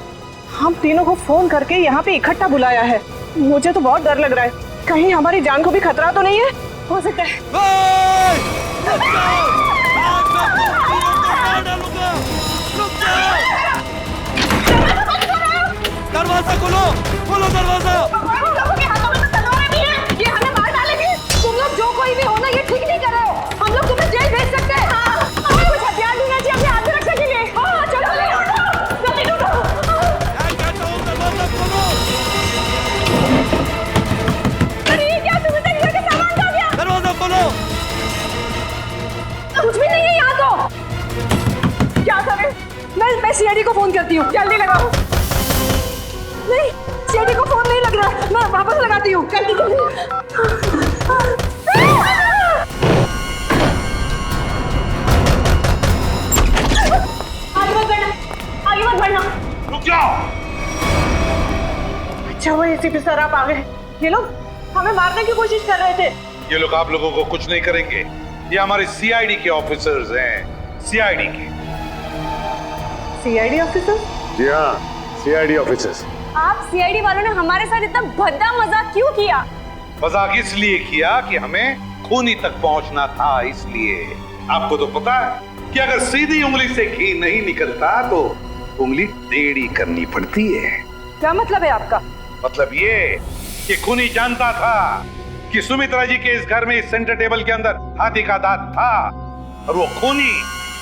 हम तीनों को फोन करके यहाँ पे इकट्ठा बुलाया है। मुझे तो बहुत डर लग रहा है, कहीं हमारी जान को भी खतरा तो नहीं है? हो सकता है। दरवाजा खोलो, खोलो दरवाजा। ये हमें मार डालेंगे। तुम लोग जो कोई भी हो ना, ये ठीक नहीं कर रहे हो। हम लोग तुम्हें जेल भेज सकते हैं। हमें कुछ हथियार ढूंढना चाहिए अपने हाथ में रखने के लिए। हाँ, चलो जल्दी ढूंढो। अरे ये क्या, तुम्हें तो घर के सामान खा गया। दरवाजा खोलो। कुछ भी नहीं है यहाँ तो। क्या करें? मैं सीआईडी को फोन करती हूँ, जल्दी लगाओ। नहीं, सीआईडी को फोन नहीं लग रहा, मैं वापस लगाती हूँ। जल्दी जल्दी। आगे मत बढ़ना, आगे मत बढ़ना। रुक जाओ। अच्छा वो एसीपी सर आप आ गए। ये लोग हमें मारने की कोशिश कर रहे थे। ये लोग आप लोगों को कुछ नहीं करेंगे। ये हमारे सीआईडी के ऑफिसर्स हैं, सीआईडी के। CID officer? जी हाँ, सीआईडी ऑफिसर्स। आप सीआईडी वालों ने हमारे साथ इतना भद्दा मजाक क्यों किया? मजाक इसलिए किया कि हमें खूनी तक पहुंचना था, इसलिए। आपको तो पता है कि अगर सीधी उंगली से घी नहीं निकलता तो उंगली टेढ़ी करनी पड़ती है। क्या मतलब है आपका? मतलब ये कि खूनी जानता था कि सुमित्रा जी के इस घर में, इस सेंटर टेबल के अंदर हाथी का दांत था, और वो खूनी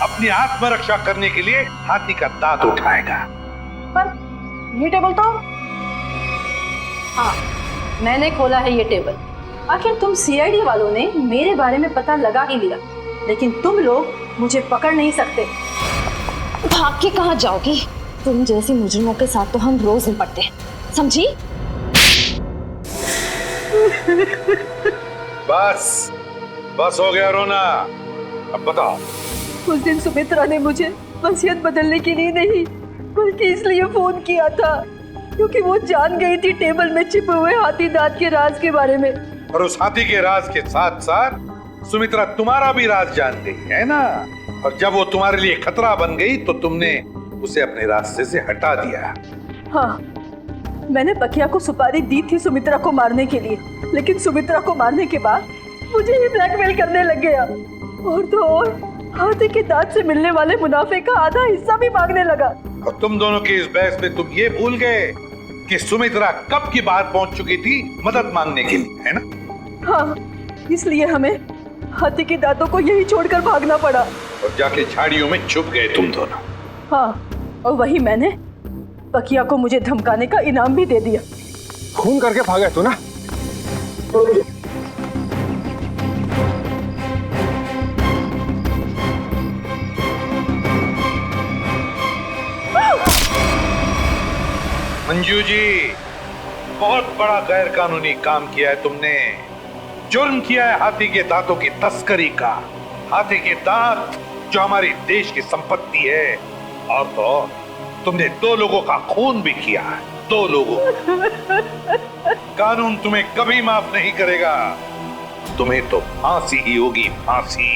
अपनी आत्मरक्षा करने के लिए हाथी का दांत उठाएगा। पर ये टेबल तो, हाँ मैंने खोला है ये टेबल। आखिर तुम सीआईडी वालों ने मेरे बारे में पता लगा ही लिया, लेकिन तुम लोग मुझे पकड़ नहीं सकते। भाग के कहाँ जाओगी? तुम जैसे मुजरिमों के साथ तो हम रोज निपटते हैं, समझी? बस बस हो गया रोना। अब बताओ। उस दिन सुमित्रा ने मुझे वसीयत बदलने के लिए नहीं, बल्कि इसलिए फोन किया था क्योंकि वो जान गई थी टेबल में छिपे हुए हाथी दांत के राज के बारे में। और उस हाथी के राज के साथ साथ सुमित्रा तुम्हारा भी राज जान गई है ना। और जब वो तुम्हारे लिए खतरा बन गई तो तुमने उसे अपने रास्ते से हटा दिया। हाँ, मैंने बकिया को सुपारी दी थी सुमित्रा को मारने के लिए, लेकिन सुमित्रा को मारने के बाद मुझे ही ब्लैकमेल करने लग गया। और तो और हाथी के दांत से मिलने वाले मुनाफे का आधा हिस्सा भी मांगने लगा। और तुम दोनों की इस बहस में तुम ये भूल गए कि सुमित्रा कब की बाहर पहुंच चुकी थी मदद मांगने के लिए, है ना? हाँ, इसलिए हमें हाथी के दांतों को यही छोड़कर भागना पड़ा। और जाके झाड़ियों में छुप गए तुम दोनों। हाँ, और वही मैंने बकिया को मुझे धमकाने का इनाम भी दे दिया। खून करके भागा तू ना। मंजू जी, बहुत बड़ा गैर कानूनी काम किया है तुमने। जुर्म किया है हाथी के दांतों की तस्करी का। हाथी के दांत जो हमारे देश की संपत्ति है, और तो तुमने 2 लोगों का खून भी किया है। 2 लोगों। कानून तुम्हें कभी माफ नहीं करेगा। तुम्हें तो फांसी ही होगी, फांसी।